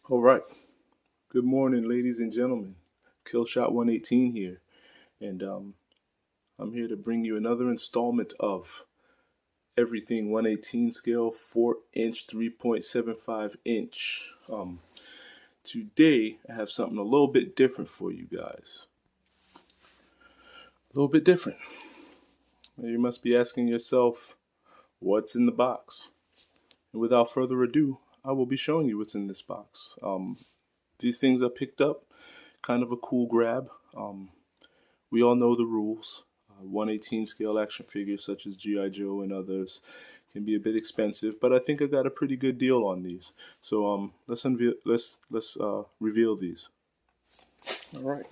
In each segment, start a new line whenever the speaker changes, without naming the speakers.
All right. Good morning, ladies and gentlemen. Killshot 118 here, and I'm here to bring you another installment of Everything 118 scale, 4-inch, 3.75-inch. Today I have something a little bit different for you guys. A little bit different. You must be asking yourself, what's in the box? And without further ado, I will be showing you what's in this box. These things are picked up, kind of a cool grab. We all know the rules. 118 scale action figures such as G.I. Joe and others can be a bit expensive, but I think I got a pretty good deal on these. So let's reveal these. All right.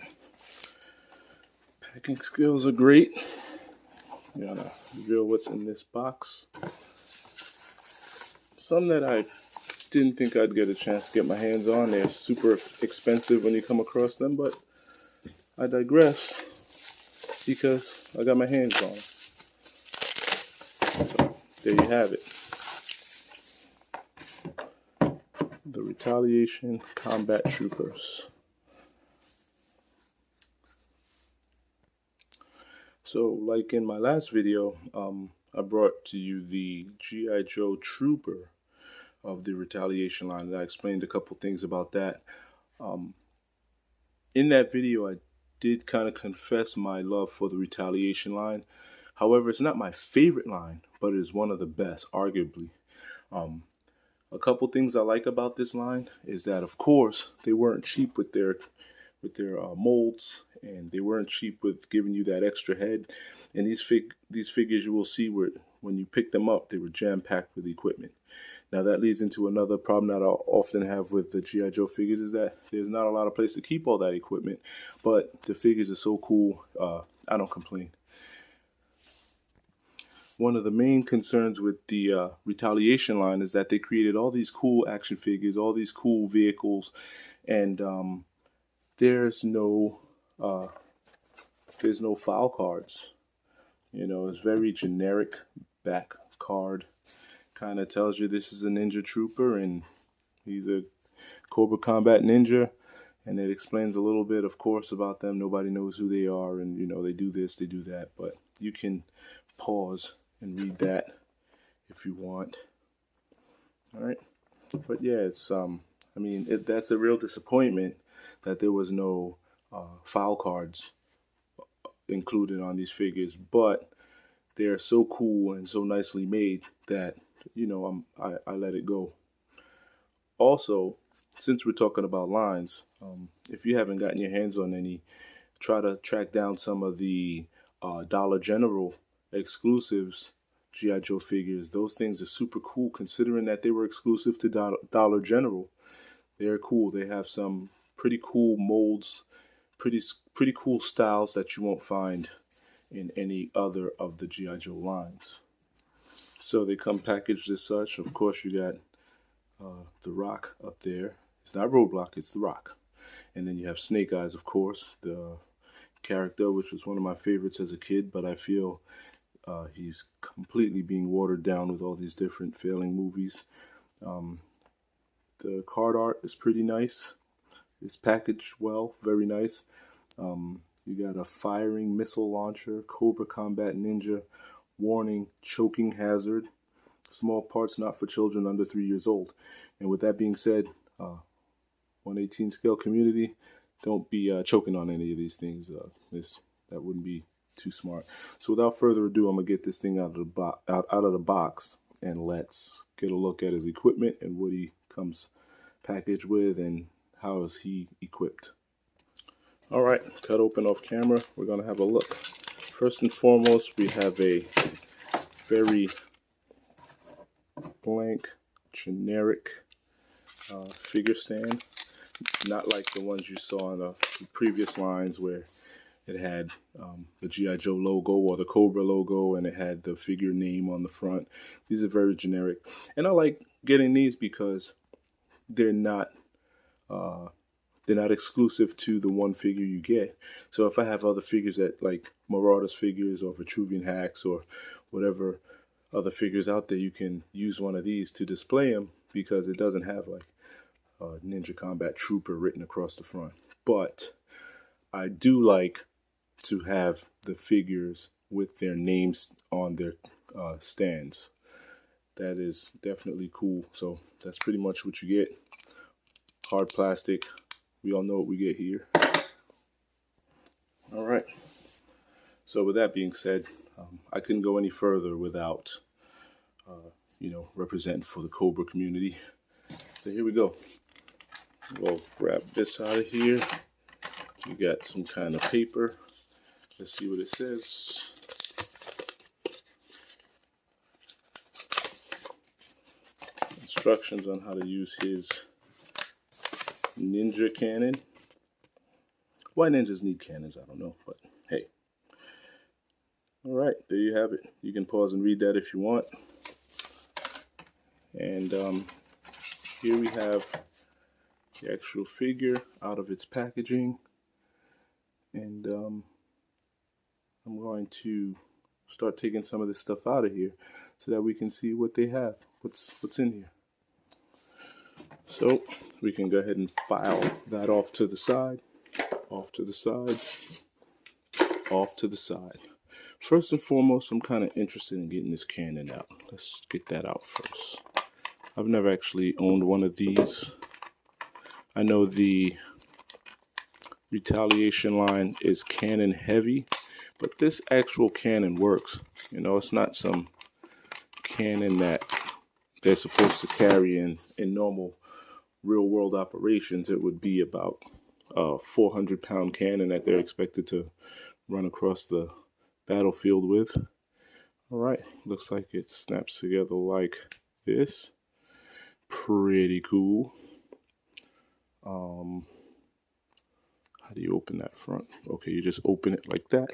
Packing skills are great. We gotta reveal what's in this box. Some that I didn't think I'd get a chance to get my hands on. They're super expensive when you come across them, but I digress because I got my hands on them. So there you have it. The Retaliation Combat Troopers. So like in my last video, I brought to you the G.I. Joe Trooper of the Retaliation line, and I explained a couple things about that. In that video, I did kind of confess my love for the Retaliation line. However, it's not my favorite line, but it is one of the best, arguably. A couple things I like about this line is that, of course, they weren't cheap with their molds, and they weren't cheap with giving you that extra head. And these figures, you will see when you pick them up, they were jam-packed with equipment. Now that leads into another problem that I often have with the G.I. Joe figures, is that there's not a lot of place to keep all that equipment, but the figures are so cool, I don't complain. One of the main concerns with the Retaliation line is that they created all these cool action figures, all these cool vehicles, and there's no file cards. You know, it's very generic back card. Kind of tells you this is a ninja trooper and he's a Cobra Combat ninja, and it explains a little bit, of course, about them. Nobody knows who they are, and you know, they do this, they do that, but you can pause and read that if you want. All right, but yeah, it's that's a real disappointment that there was no file cards included on these figures, but they're so cool and so nicely made that, you know, I let it go. Also, since we're talking about lines, if you haven't gotten your hands on any, try to track down some of the Dollar General exclusives G.I. Joe figures. Those things are super cool considering that they were exclusive to Dollar General. They're cool. They have some pretty cool molds, pretty cool styles that you won't find in any other of the G.I. Joe lines. So they come packaged as such. Of course, you got the Rock up there. It's not Roadblock, it's the Rock. And then you have Snake Eyes, of course, the character, which was one of my favorites as a kid, but I feel he's completely being watered down with all these different failing movies. The card art is pretty nice. It's packaged well, very nice. You got a firing missile launcher, Cobra Combat Ninja, warning, choking hazard, small parts not for children under 3 years old. And with that being said, 118 scale community, don't be choking on any of these things. That wouldn't be too smart. So without further ado, I'm gonna get this thing out of the box, and let's get a look at his equipment and what he comes packaged with and how is he equipped. All right, cut open off camera. We're gonna have a look. First and foremost, we have a very blank, generic figure stand. Not like the ones you saw in the previous lines where it had the G.I. Joe logo or the Cobra logo, and it had the figure name on the front. These are very generic, and I like getting these because they're not exclusive to the one figure you get. So if I have other figures that, like Marauders figures or Vitruvian Hacks or whatever other figures out there, you can use one of these to display them because it doesn't have like Ninja Combat Trooper written across the front. But I do like to have the figures with their names on their stands. That is definitely cool. So that's pretty much what you get. Hard plastic. We all know what we get here. All right. So with that being said, I couldn't go any further without, representing for the Cobra community. So here we go. We'll grab this out of here. You got some kind of paper. Let's see what it says. Instructions on how to use his ninja cannon. Why ninjas need cannons, I don't know, but hey. All right, there you have it. You can pause and read that if you want. And here we have the actual figure out of its packaging. And I'm going to start taking some of this stuff out of here so that we can see what they have, what's in here. So we can go ahead and file that off to the side, off to the side, off to the side. First and foremost, I'm kind of interested in getting this cannon out. Let's get that out first. I've never actually owned one of these. I know the Retaliation line is cannon heavy, but this actual cannon works. You know, it's not some cannon that they're supposed to carry in normal real world operations. It would be about a 400-pound cannon that they're expected to run across the battlefield with. All right, looks like it snaps together like this. Pretty cool. How do you open that front? Okay, you just open it like that.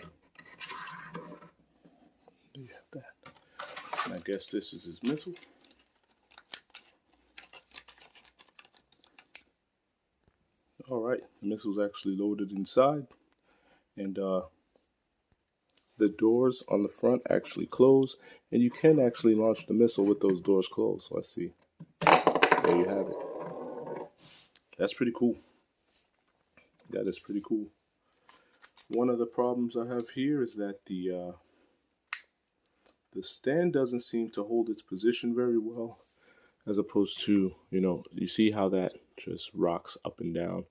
There you have that. And I guess this is his missile. All right, the missile's actually loaded inside, and the doors on the front actually close, and you can actually launch the missile with those doors closed. Let's see. There you have it. That's pretty cool. That is pretty cool. One of the problems I have here is that the stand doesn't seem to hold its position very well, as opposed to, you see how that just rocks up and down.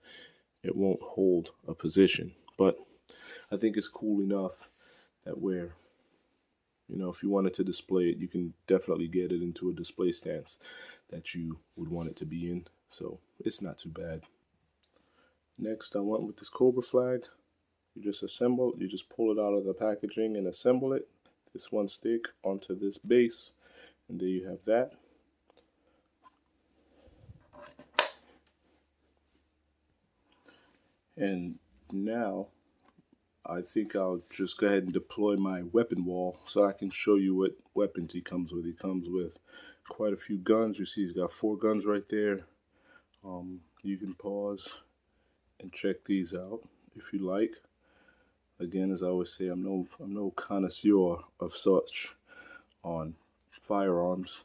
It won't hold a position, but I think it's cool enough that where, if you wanted to display it, you can definitely get it into a display stance that you would want it to be in. So it's not too bad. Next, I went with this Cobra Flag. You just pull it out of the packaging and assemble it. This one stick onto this base, and there you have that. And now I think I'll just go ahead and deploy my weapon wall so I can show you what weapons he comes with. He comes with quite a few guns. You see he's got 4 guns right there. You can pause and check these out if you like. Again, as I always say, I'm no connoisseur of such on firearms.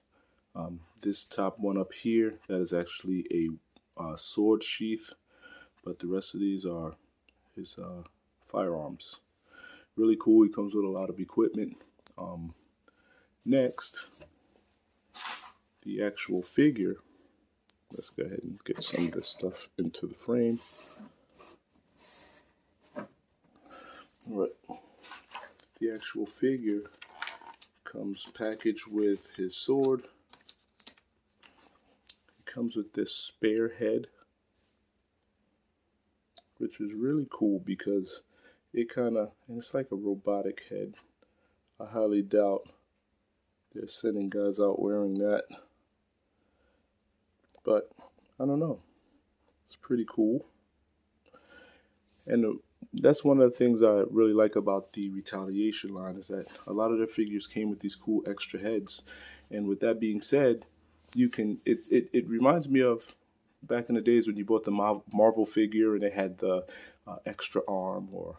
This top one up here, that is actually a sword sheath, but the rest of these are his firearms. Really cool. He comes with a lot of equipment. Next, the actual figure. Let's go ahead and get some of this stuff into the frame. All right. The actual figure comes packaged with his sword. It comes with this spare head, which is really cool because it's like a robotic head. I highly doubt they're sending guys out wearing that. But I don't know. It's pretty cool. And that's one of the things I really like about the Retaliation line, is that a lot of their figures came with these cool extra heads. And with that being said, it reminds me of back in the days when you bought the Marvel figure and they had the extra arm or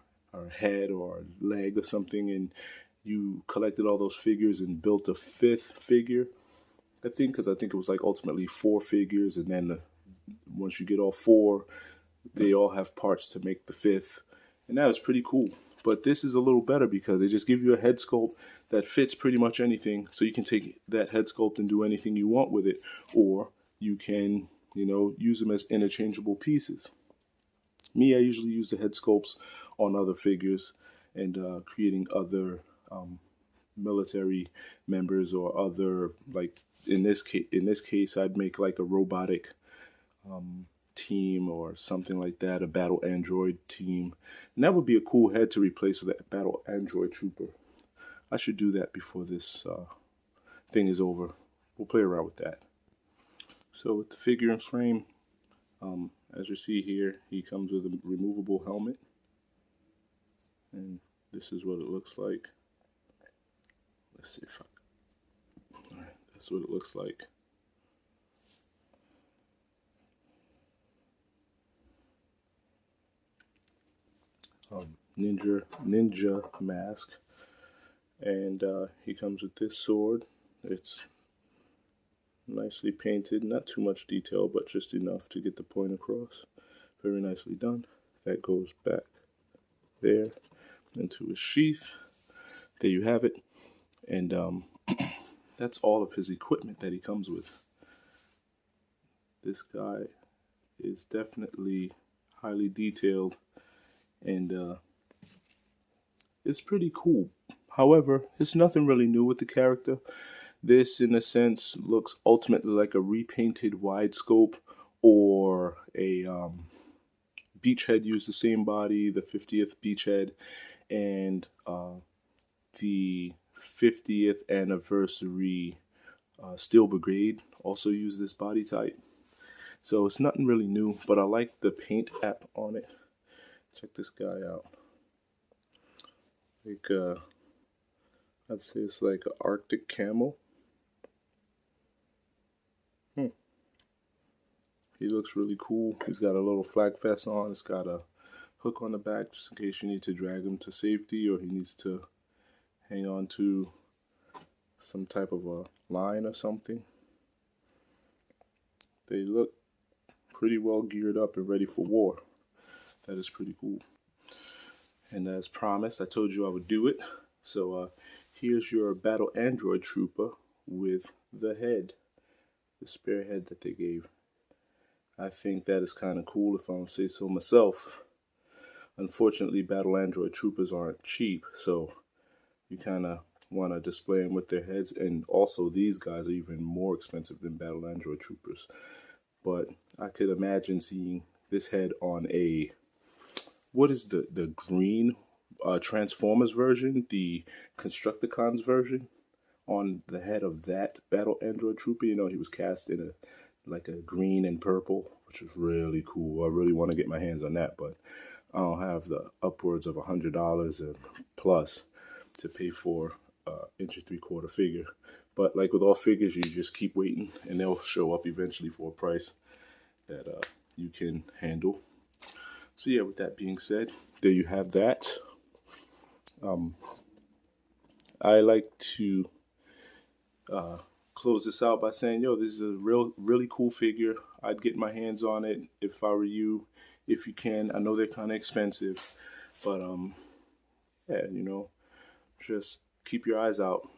head or leg or something, and you collected all those figures and built a 5th figure. I think it was like ultimately 4 figures, and then once you get all 4, they all have parts to make the 5th, and that was pretty cool. But this is a little better because they just give you a head sculpt that fits pretty much anything, so you can take that head sculpt and do anything you want with it, or you can, use them as interchangeable pieces. Me, I usually use the head sculpts on other figures and creating other military members, or other, like in this case, I'd make like a robotic team or something like that, a battle android team, and that would be a cool head to replace with a battle android trooper. I should do that before this thing is over. We'll play around with that. So with the figure and frame, as you see here, he comes with a removable helmet, and this is what it looks like. Let's see if all right, that's what it looks like. Ninja mask, and he comes with this sword. It's nicely painted, not too much detail, but just enough to get the point across. Very nicely done. That goes back there into his sheath. There you have it, and that's all of his equipment that he comes with. This guy is definitely highly detailed, and it's pretty cool. However, it's nothing really new with the character. This, in a sense, looks ultimately like a repainted wide scope, or a beachhead used the same body, the 50th beachhead, and the 50th anniversary Steel Brigade also used this body type. So it's nothing really new, but I like the paint app on it. Check this guy out. Like, I'd say it's like an Arctic camel. He looks really cool. He's got a little flag vest on. It's got a hook on the back just in case you need to drag him to safety, or he needs to hang on to some type of a line or something. They look pretty well geared up and ready for war. That is pretty cool. And as promised, I told you I would do it. So here's your battle android trooper with the head, the spare head that they gave. I think that is kind of cool, if I don't say so myself. Unfortunately, battle android troopers aren't cheap, so you kind of want to display them with their heads. And also, these guys are even more expensive than battle android troopers. But I could imagine seeing this head on a, what is the green Transformers version, the Constructicons version, on the head of that battle android trooper. He was cast in a green and purple, which is really cool. I really want to get my hands on that, but I don't have the upwards of $100 and plus to pay for an 1 3/4 figure. But like with all figures, you just keep waiting, and they'll show up eventually for a price that you can handle. So yeah, with that being said, there you have that. I like to close this out by saying, this is a really cool figure. I'd get my hands on it if I were you, if you can. I know they're kind of expensive, but yeah, just keep your eyes out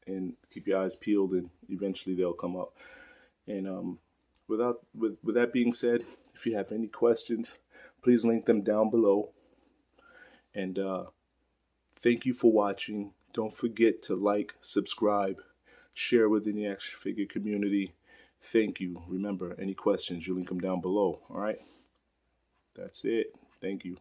and keep your eyes peeled, and eventually they'll come up. And with that being said, if you have any questions, please link them down below. And thank you for watching. Don't forget to like, subscribe, share within the action figure community. Thank you. Remember, any questions, you link them down below. All right? That's it. Thank you.